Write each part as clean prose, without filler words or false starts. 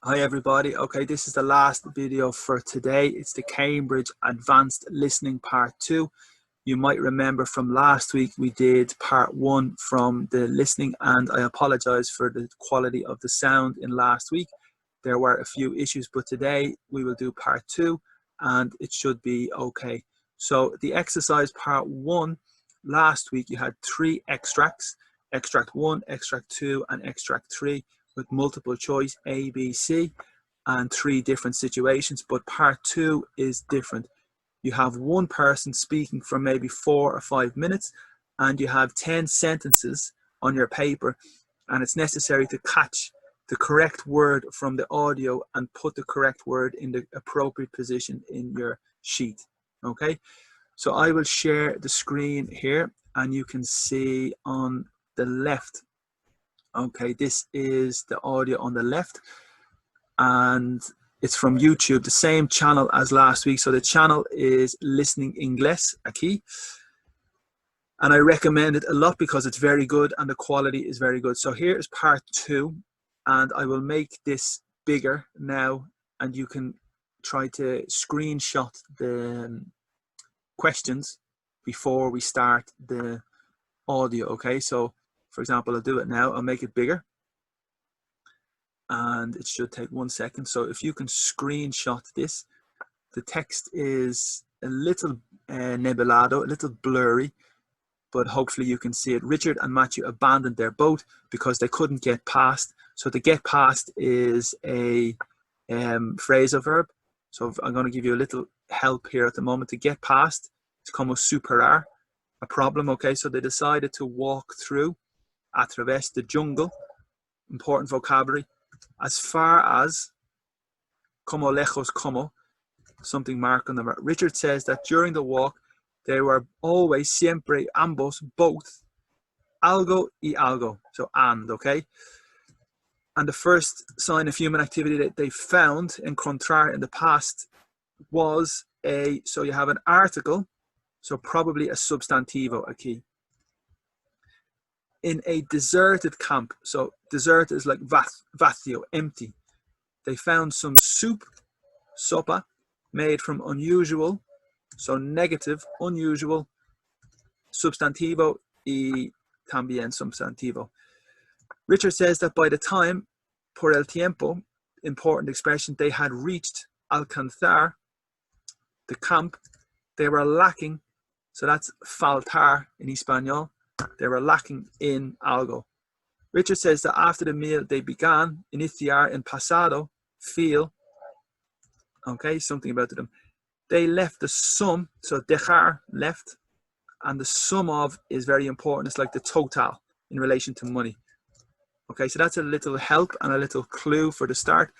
Hi everybody. Okay, this is the last video for today. It's the Cambridge Advanced Listening Part 2. You might remember from last week we did Part 1 from the listening, and I apologize for the quality of the sound in last week. There were a few issues, but today we will do Part 2 and it should be okay. So the exercise Part 1, last week you had 3 extracts, Extract 1, Extract 2 and Extract 3, with multiple choice A, B, C, and 3 different situations. But part 2 is different. You have one person speaking for maybe 4 or 5 minutes, and you have 10 sentences on your paper, and it's necessary to catch the correct word from the audio and put the correct word in the appropriate position in your sheet. Okay, so I will share the screen here, and you can see on the left. Okay, this is the audio on the left, and it's from YouTube, the same channel as last week. So the channel is Listening Inglés aquí, and I recommend it a lot because it's very good and the quality is very good. So here is part 2, and I will make this bigger now, and you can try to screenshot the questions before we start the audio. Okay, so for example, I'll do it now. I'll make it bigger, and it should take 1 second. So if you can screenshot this, the text is a little nebulado, a little blurry, but hopefully you can see it. Richard and Matthew abandoned their boat because they couldn't get past. So to get past is a phrasal verb. So I'm going to give you a little help here at the moment. To get past, it's como superar, a problem. Okay, so they decided to walk through, a través the jungle, important vocabulary, as far as, como lejos como, something marked on the map. Richard says that during the walk, they were always, siempre, ambos, both, algo y algo, so and, okay? And the first sign of human activity that they found, encontrar, in the past was a, so you have an article, so probably a substantivo aquí. In a deserted camp, so desert is like vacío, empty. They found some soup, sopa, made from unusual, so negative, unusual, substantivo y también substantivo. Richard says that by the time, por el tiempo, important expression, they had reached alcanzar, the camp, they were lacking, so that's faltar in Espanol, they were lacking in algo. Richard says that after the meal they began, iniciar en pasado, feel, okay, something about them. They left the sum, so dejar, left, and the sum of is very important. It's like the total in relation to money. Okay, so that's a little help and a little clue for the start,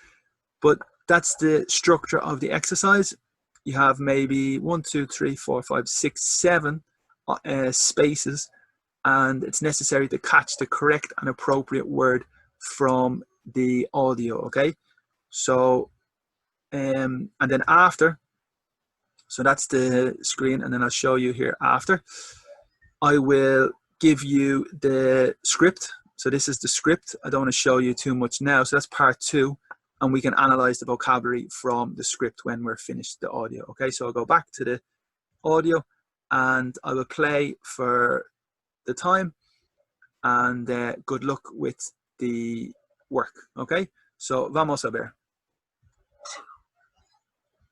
but that's the structure of the exercise. You have maybe 1, 2, 3, 4, 5, 6, 7 spaces, and it's necessary to catch the correct and appropriate word from the audio. Okay, so and then after, so that's the screen, and then I'll show you here after. I will give you the script. So this is the script. I don't want to show you too much now. So that's part 2, and we can analyze the vocabulary from the script when we're finished the audio. Okay, so I'll go back to the audio and I will play for the time, and good luck with the work. Okay, so vamos a ver.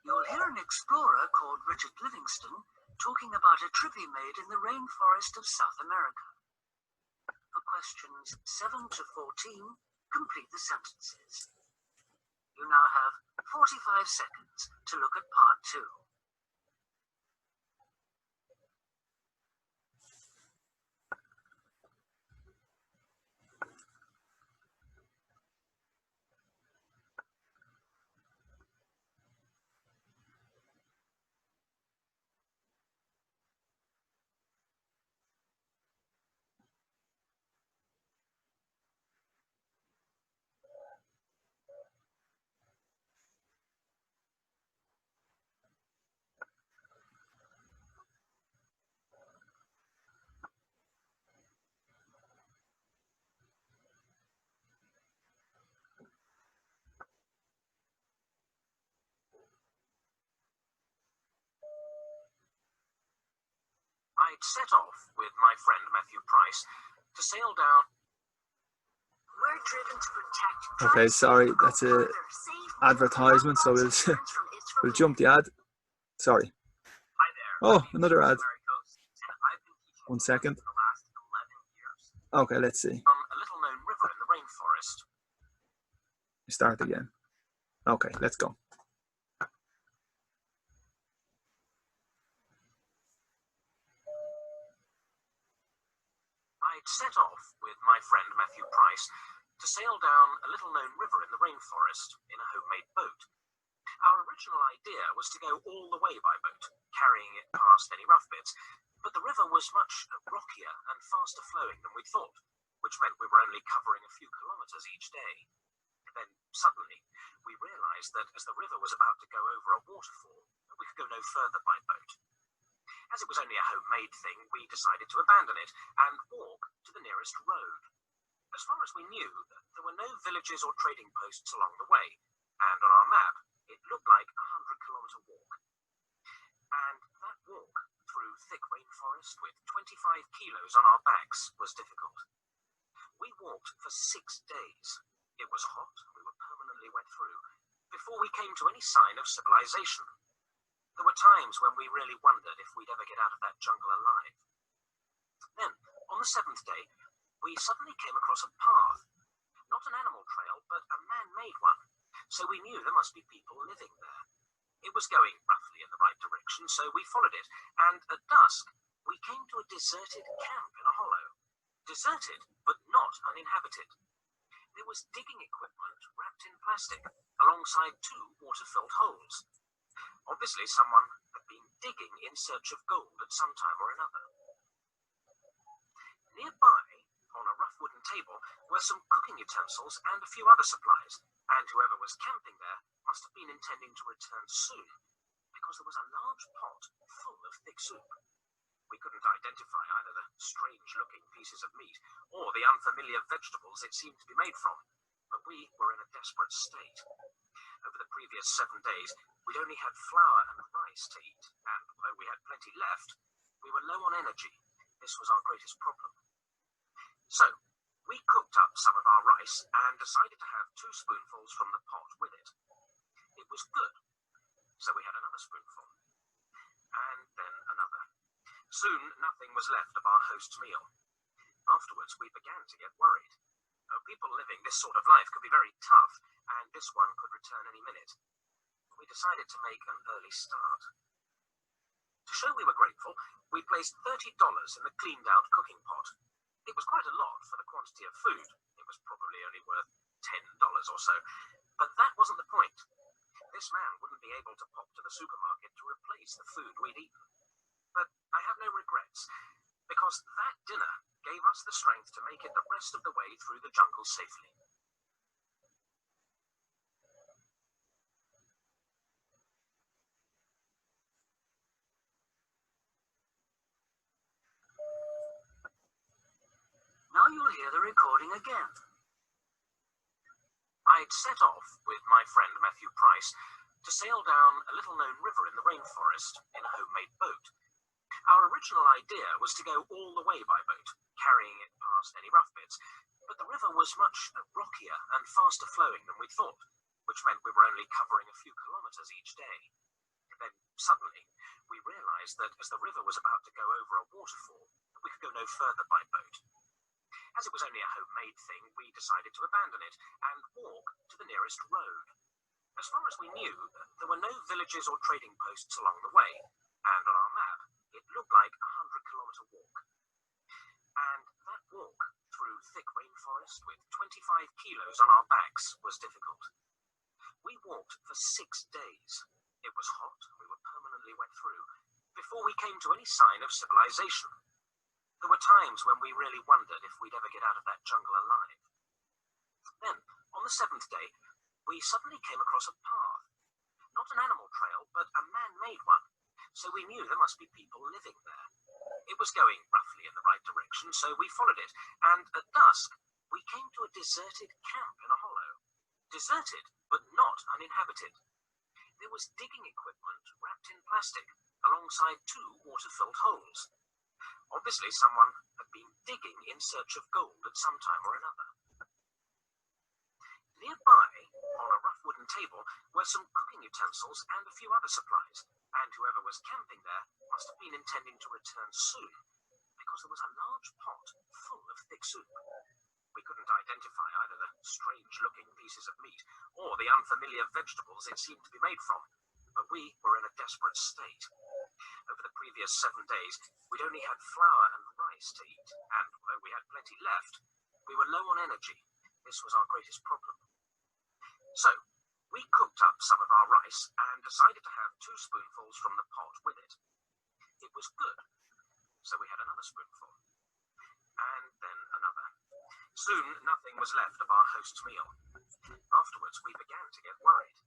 You'll hear an explorer called Richard Livingston talking about a trip he made in the rainforest of South America. For questions 7 to 14, complete the sentences. You now have 45 seconds to look at part 2. I'd set off with my friend Matthew Price to sail down. We're driven to protect. Okay, sorry, that's a advertisement, so we'll jump the ad. Sorry. Hi there. Oh, another ad. Americos, and I've been teaching 1 second. for the last 11 years. Okay, let's see. On a little-known river in the rainforest. Start again. Okay, let's go. I'd set off with my friend Matthew Price to sail down a little-known river in the rainforest in a homemade boat. Our original idea was to go all the way by boat, carrying it past any rough bits, but the river was much rockier and faster flowing than we thought, which meant we were only covering a few kilometers each day. Then suddenly, we realized that as the river was about to go over a waterfall, we could go no further by boat. As it was only a homemade thing, we decided to abandon it and walk to the nearest road. As far as we knew, there were no villages or trading posts along the way, and on our map, it looked like a 100-kilometer walk. And that walk through thick rainforest with 25 kilos on our backs was difficult. We walked for 6 days. It was hot, and we were permanently wet through, before we came to any sign of civilization. There were times when we really wondered if we'd ever get out of that jungle alive. Then, on the 7th day, we suddenly came across a path. Not an animal trail, but a man-made one, so we knew there must be people living there. It was going roughly in the right direction, so we followed it, and at dusk, we came to a deserted camp in a hollow. Deserted, but not uninhabited. There was digging equipment wrapped in plastic, alongside 2 water-filled holes. Obviously, someone had been digging in search of gold at some time or another. Nearby, on a rough wooden table, were some cooking utensils and a few other supplies, and whoever was camping there must have been intending to return soon, because there was a large pot full of thick soup. We couldn't identify either the strange-looking pieces of meat or the unfamiliar vegetables it seemed to be made from, but we were in a desperate state. Over the previous 7 days, we'd only had flour and rice to eat, and although we had plenty left, we were low on energy. This was our greatest problem. So, we cooked up some of our rice and decided to have 2 spoonfuls from the pot with it. It was good, so we had another spoonful. And then another. Soon, nothing was left of our host's meal. Afterwards, we began to get worried. People living this sort of life could be very tough, and this one could return any minute. We decided to make an early start. To show we were grateful, we placed $30 in the cleaned-out cooking pot. It was quite a lot for the quantity of food. It was probably only worth $10 or so. But that wasn't the point. This man wouldn't be able to pop to the supermarket to replace the food we'd eaten. But I have no regrets, because that dinner gave us the strength to make it the rest of the way through the jungle safely. Now you'll hear the recording again. I'd set off with my friend Matthew Price to sail down a little-known river in the rainforest in a homemade boat. Our original idea was to go all the way by boat, carrying it past any rough bits, but the river was much rockier and faster flowing than we thought, which meant we were only covering a few kilometers each day. Then, suddenly, we realized that as the river was about to go over a waterfall, we could go no further by boat. As it was only a homemade thing, we decided to abandon it and walk to the nearest road. As far as we knew, there were no villages or trading posts along the way, and on our map, it looked like a 100-kilometer walk. And that walk through thick rainforest with 25 kilos on our backs was difficult. We walked for 6 days. It was hot, and we were permanently wet through, before we came to any sign of civilization. There were times when we really wondered if we'd ever get out of that jungle alive. Then, on the 7th day, we suddenly came across a path. Not an animal trail, but a man-made one, so we knew there must be people living there. It was going roughly in the right direction, so we followed it, and at dusk, we came to a deserted camp in a hollow. Deserted, but not uninhabited. There was digging equipment wrapped in plastic, alongside 2 water-filled holes. Obviously, someone had been digging in search of gold at some time or another. Nearby, on a rough wooden table, were some cooking utensils and a few other supplies, and whoever was camping there must have been intending to return soon, because there was a large pot full of thick soup. We couldn't identify either the strange-looking pieces of meat or the unfamiliar vegetables it seemed to be made from, but we were in a desperate state. Over the previous 7 days, we'd only had flour and rice to eat, and although we had plenty left, we were low on energy. This was our greatest problem. So, we cooked up some of our rice and decided to have 2 spoonfuls from the pot with it. It was good, so we had another spoonful, and then another. Soon, nothing was left of our host's meal. Afterwards, we began to get worried.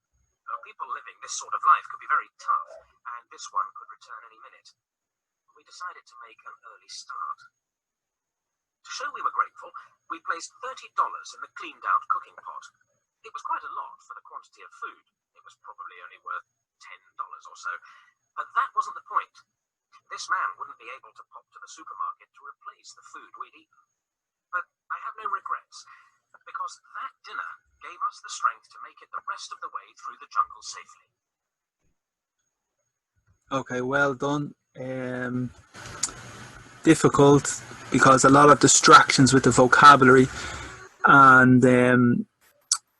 People living this sort of life could be very tough, and this one could return any minute. We decided to make an early start. To show we were grateful, we placed $30 in the cleaned-out cooking pot. It was quite a lot for the quantity of food. It was probably only worth $10 or so. But that wasn't the point. This man wouldn't be able to pop to the supermarket to replace the food we'd eaten. But I have no regrets, because that dinner gave us the strength to make it the rest of the way through the jungle safely. Okay, well done. Difficult because a lot of distractions with the vocabulary and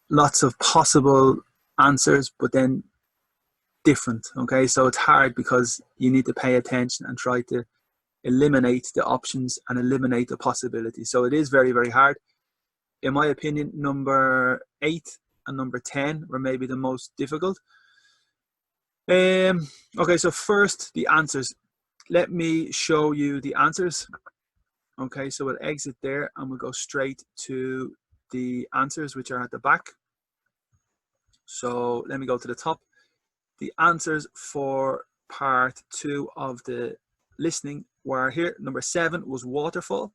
lots of possible answers, but then different. Okay, so it's hard because you need to pay attention and try to eliminate the options and eliminate the possibilities. So it is very, very hard. In my opinion, number 8 and number 10 were maybe the most difficult. Okay, so first the answers. Let me show you the answers. Okay, so we'll exit there and we'll go straight to the answers, which are at the back. So let me go to the top. The answers for part 2 of the listening were here. Number 7 was waterfall.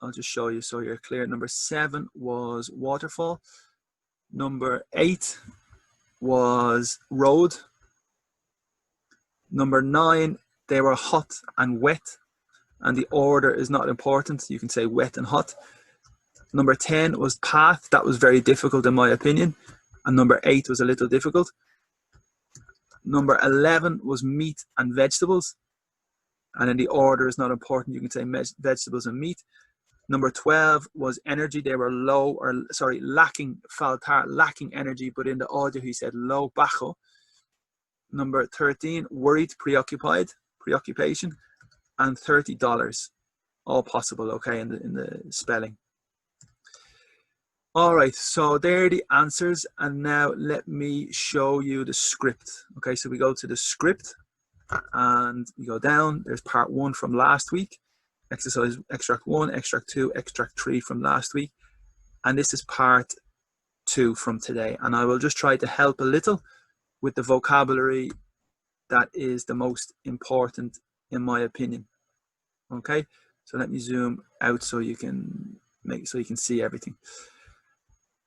I'll just show you so you're clear. Number 7 was waterfall. Number 8 was road. Number 9, they were hot and wet, and the order is not important. You can say wet and hot. Number 10 was path. That was very difficult in my opinion. And number 8 was a little difficult. Number 11 was meat and vegetables. And then the order is not important. You can say vegetables and meat. Number 12 was energy. They were low, or sorry, lacking, faltar, lacking energy, but in the audio he said low, bajo. Number 13, worried, preoccupied, preoccupation, and $30. All possible, okay, in the spelling. All right, so there are the answers, and now let me show you the script. Okay, so we go to the script, and we go down. There's part 1 from last week, exercise extract 1, extract 2, extract 3 from last week, and this is part 2 from today. And I will just try to help a little with the vocabulary that is the most important in my opinion. Okay, so let me zoom out so you can see everything.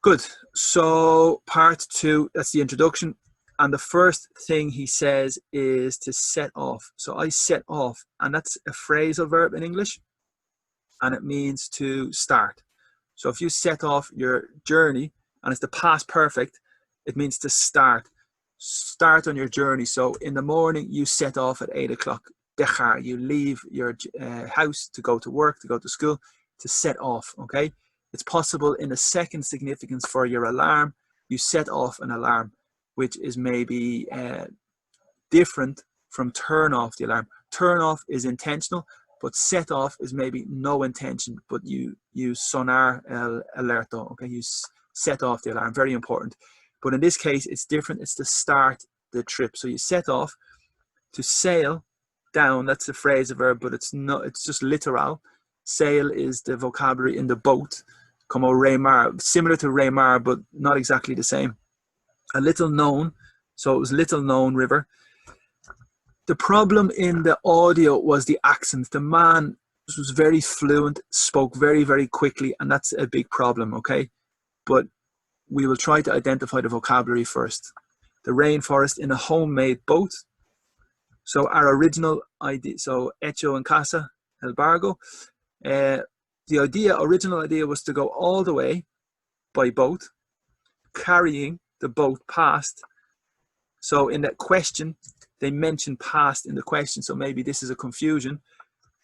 Good. So part 2, that's the introduction, and the first thing he says is to set off. So I set off, and that's a phrasal verb in English, and it means to start. So if you set off your journey and it's the past perfect, it means to start on your journey. So in the morning you set off at 8 o'clock. Dechar, you leave your house to go to work, to go to school, to set off. Okay, it's possible in the second significance for your alarm. You set off an alarm, which is maybe different from turn off the alarm. Turn off is intentional, but set off is maybe no intention, but you use sonar alerto. Okay, you set off the alarm. Very important. But in this case, it's different. It's to start the trip. So you set off. To sail down, that's a phrasal verb, but it's not. It's just literal. Sail is the vocabulary in the boat. Como remar, similar to remar, but not exactly the same. A little known. So it was little known river. The problem in the audio was the accent. The man was very fluent, spoke very, very quickly, and that's a big problem, okay? But we will try to identify the vocabulary first. The rainforest in a homemade boat. So our original idea, so hecho en casa, Embargo. The original idea was to go all the way by boat, carrying the boat past. So in that question, they mentioned past in the question, so maybe this is a confusion,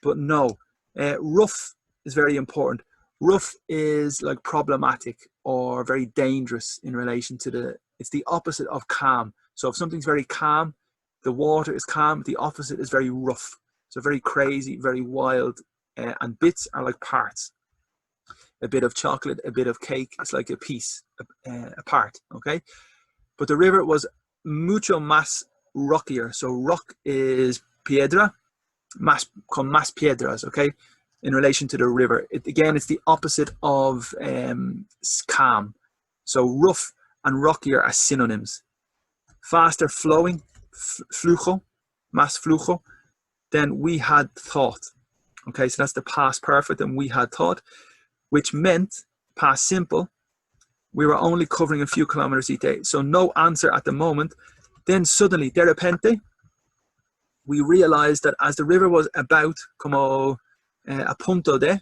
but no. Rough is very important. Rough is like problematic or very dangerous in relation to it's the opposite of calm. So if something's very calm, the water is calm, the opposite is very rough. So very crazy, very wild, and bits are like parts. A bit of chocolate, a bit of cake, it's like a piece, a part, okay? But the river was mucho más rockier. So rock is piedra, más con más piedras, okay? In relation to the river. Again, it's the opposite of calm. So rough and rockier are synonyms. Faster flowing, flujo, más flujo, then we had thought. Okay, so that's the past perfect, and we had thought, which meant past simple, we were only covering a few kilometers each day. So no answer at the moment. Then suddenly, de repente, we realized that as the river was about como a punto de,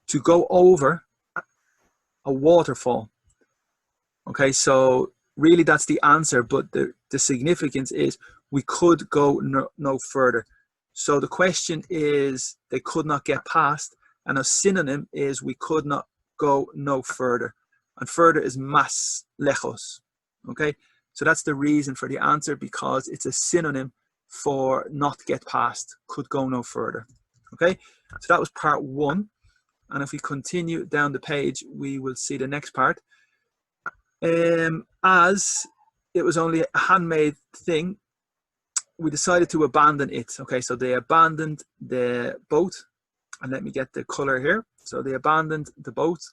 to go over a waterfall. Okay, so really that's the answer, but the significance is we could go no further. So the question is they could not get past, and a synonym is we could not go no further. And further is más lejos. Okay, so that's the reason for the answer, because it's a synonym for not get past, could go no further. Okay, so that was part one. And if we continue down the page, we will see the next part. As it was only a handmade thing, we decided to abandon it. Okay, so they abandoned the boat, and let me get the color here. So they abandoned the boat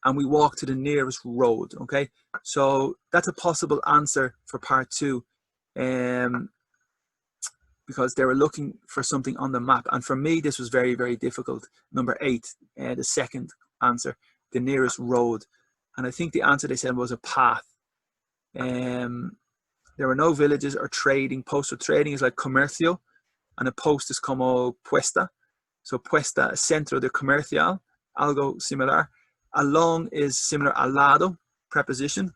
and we walked to the nearest road. Okay, so that's a possible answer for part two, because they were looking for something on the map, and for me this was very, very difficult. Number 8, the second answer, the nearest road, and I think the answer they said was a path. There were no villages or trading posts. So trading is like comercio, and a post is como puesta. So puesta, centro de comercial, algo similar. Along is similar, al lado, preposition,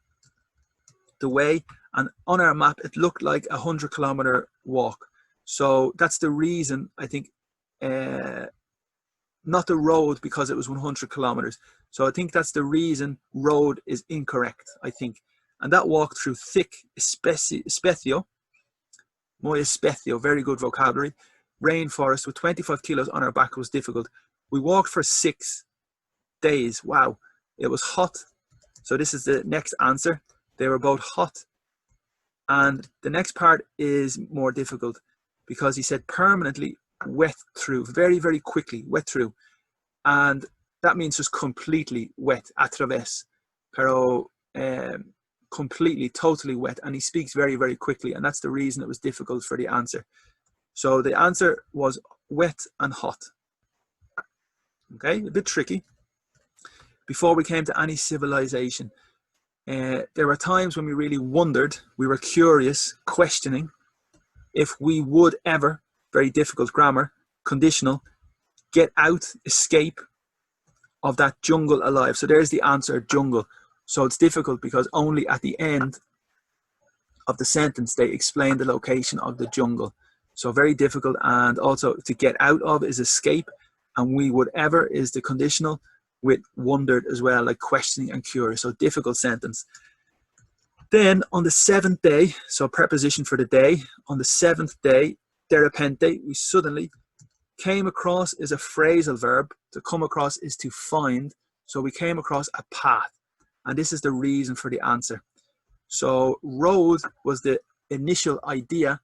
the way. And on our map, it looked like a 100-kilometer walk. So that's the reason, I think, not the road, because it was 100 kilometers. So I think that's the reason road is incorrect, I think. And that walk through thick especio, muy especio, very good vocabulary, rainforest with 25 kilos on our back was difficult. We walked for 6 days. Wow. It was hot. So this is the next answer. They were both hot. And the next part is more difficult, because he said permanently wet through, very, very quickly, wet through. And that means just completely wet, a través, pero completely, totally wet. And he speaks very, very quickly. And that's the reason it was difficult for the answer. So the answer was wet and hot. Okay, a bit tricky. Before we came to any civilization, there were times when we really wondered, we were curious, questioning if we would ever, very difficult grammar, conditional, get out, escape of that jungle alive. So there's the answer, jungle. So it's difficult because only at the end of the sentence they explain the location of the jungle. So very difficult. And also to get out of is escape, and we would ever is the conditional, with wondered as well, like questioning and curious. So difficult sentence. Then on the 7th day, so preposition for the day, on the 7th day, de repente, we suddenly came across is a phrasal verb. To come across is to find. So we came across a path, and this is the reason for the answer. So road was the initial idea,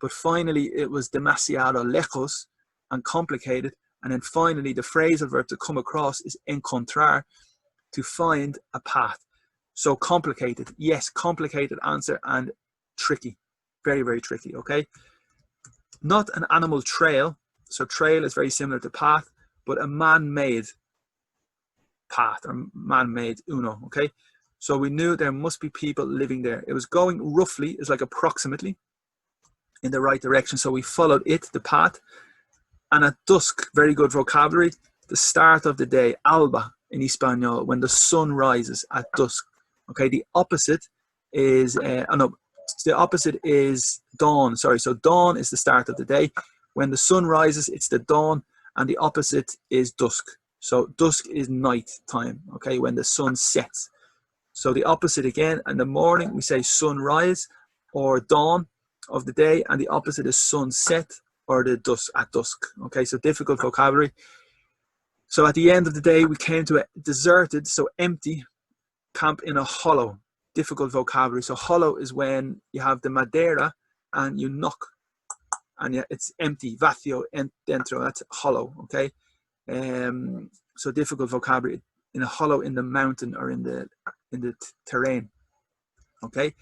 but finally it was demasiado lejos and complicated. And then finally the phrasal verb to come across is encontrar, to find a path. So complicated, yes, complicated answer, and tricky, very, very tricky, okay? Not an animal trail. So trail is very similar to path, but a man-made path, or man-made uno, okay? So we knew there must be people living there. It was going roughly, it's like approximately, in the right direction. So we followed it, the path, And at dusk, very good vocabulary, the start of the day, alba in Espanol, when the sun rises at dusk. Okay, the opposite is, the opposite is dawn. Sorry, so dawn is the start of the day. When the sun rises, it's the dawn, and the opposite is dusk. So dusk is night time, okay, when the sun sets. So the opposite again, in the morning, we say sunrise or dawn of the day, and the opposite is sunset or the dusk, at dusk. Okay, so difficult vocabulary. So at the end of the day, we came to a deserted, so empty, camp in a hollow. Difficult vocabulary. So hollow is when you have the madera and you knock, and it's empty. Vacío dentro. That's hollow. Okay. So difficult vocabulary. In a hollow in the mountain or in the terrain. Okay.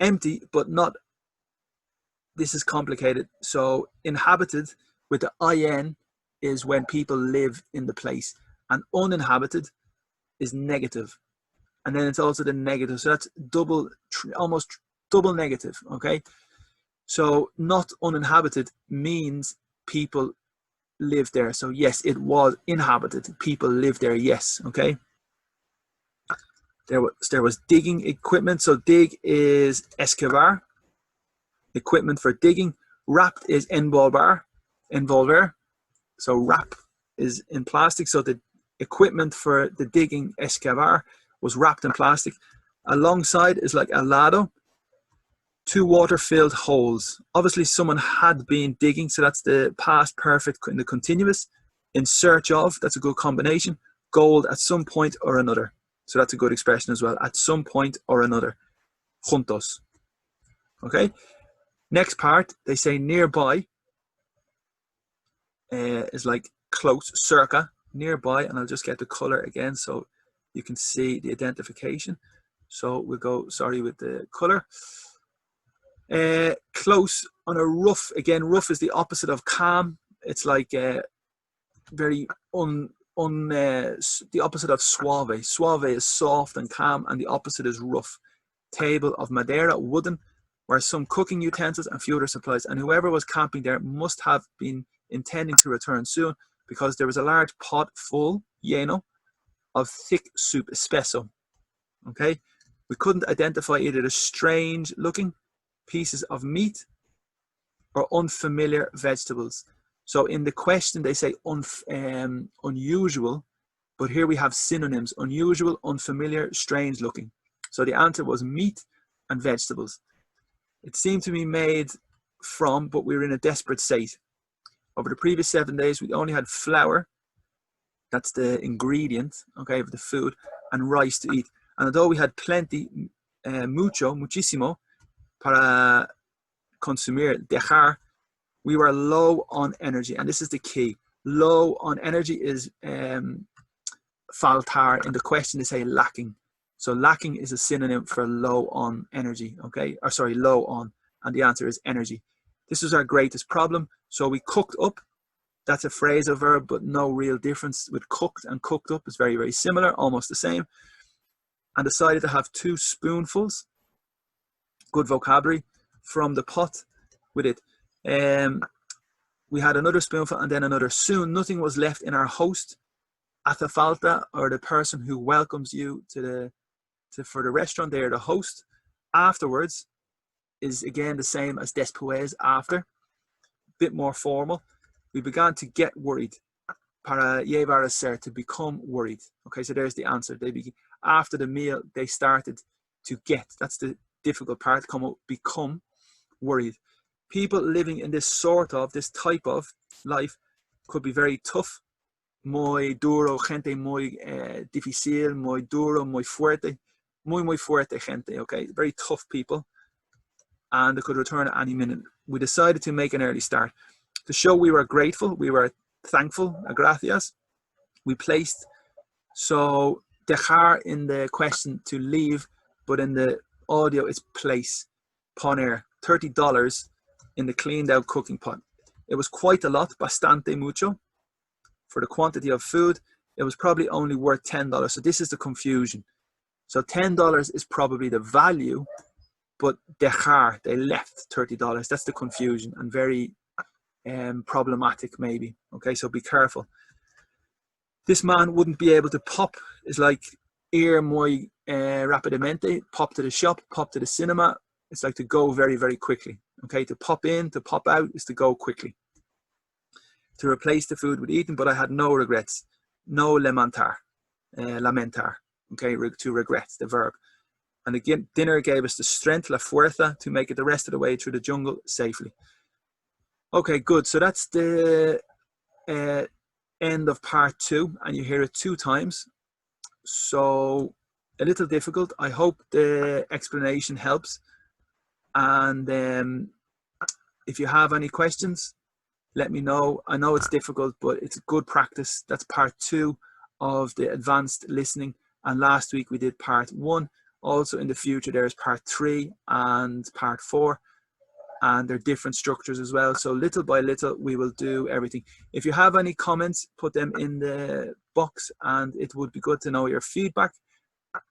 Empty, but not. This is complicated. So inhabited with the in is when people live in the place, and uninhabited is negative. And then it's also the negative. So that's double, almost double negative. Okay. So not uninhabited means people live there. So yes, it was inhabited. People live there. Yes. Okay. There was digging equipment. So dig is excavar. Equipment for digging. Wrapped is envolver. So wrap is in plastic. So the equipment for the digging, excavar, was wrapped in plastic. Alongside is like al lado, 2 water-filled holes. Obviously someone had been digging, so that's the past perfect in the continuous. In search of, that's a good combination. Gold at some point or another. So that's a good expression as well. At some point or another. Juntos. Okay. Next part, they say nearby is like close, cerca, nearby, and I'll just get the color again so you can see the identification. So we'll go, with the color. Close on a rough, again, rough is the opposite of calm. It's like very the opposite of suave. Suave is soft and calm, and the opposite is rough. Table of madera, wooden, where some cooking utensils and few other supplies. And whoever was camping there must have been intending to return soon, because there was a large pot full, lleno, of thick soup, espeso. Okay, we couldn't identify either the strange looking pieces of meat or unfamiliar vegetables. So in the question they say unusual, but here we have synonyms: unusual, unfamiliar, strange looking. So the answer was meat and vegetables. It seemed to be made from, but we were in a desperate state. Over the previous 7 days, we only had flour, that's the ingredient, okay, of the food, and rice to eat. And although we had plenty, muchísimo, para consumir, dejar, we were low on energy. And this is the key. Low on energy is faltar. In the question, they say lacking. So lacking is a synonym for low on energy, okay? Or sorry, low on. And the answer is energy. This was our greatest problem. So we cooked up. That's a phrasal verb, but no real difference with cooked and cooked up. Is very, very similar, almost the same. And decided to have 2 spoonfuls, good vocabulary, from the pot with it. We had another spoonful and then another. Soon nothing was left in our host, azafalta, or the person who welcomes you for the restaurant. They are the host. Afterwards is again the same as después, after, bit more formal. We began to get worried, para llevar a ser, to become worried. Okay, so there's the answer. After the meal, they started to get, that's the difficult part, become worried. People living in this type of life could be very tough. Muy duro, gente muy difícil, muy duro, muy fuerte. Muy fuerte gente, okay? Very tough people. And they could return at any minute. We decided to make an early start. To show we were grateful, we were thankful, gracias. We placed, so dejar in the question to leave, but in the audio it's place, poner, $30 in the cleaned out cooking pot. It was quite a lot, bastante mucho. For the quantity of food, it was probably only worth $10. So this is the confusion. So $10 is probably the value, but dejar, they left $30. That's the confusion, and very problematic maybe. Okay, so be careful. This man wouldn't be able to pop. It's like ir muy rapidamente, pop to the shop, pop to the cinema. It's like to go very, very quickly. Okay, to pop in, to pop out is to go quickly. To replace the food with eating, but I had no regrets. No lamentar, lamentar. Okay, to regret, the verb. And again, dinner gave us the strength, la fuerza, to make it the rest of the way through the jungle safely. Okay, good. So that's the end of part 2, and you hear it 2 times. So a little difficult. I hope the explanation helps. And if you have any questions, let me know. I know it's difficult, but it's good practice. That's part 2 of the advanced listening. And last week we did part 1. Also in the future, there's part 3 and part 4. And they're different structures as well. So little by little, we will do everything. If you have any comments, put them in the box, and it would be good to know your feedback.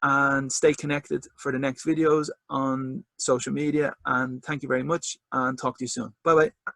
And stay connected for the next videos on social media. And thank you very much, and talk to you soon. Bye bye.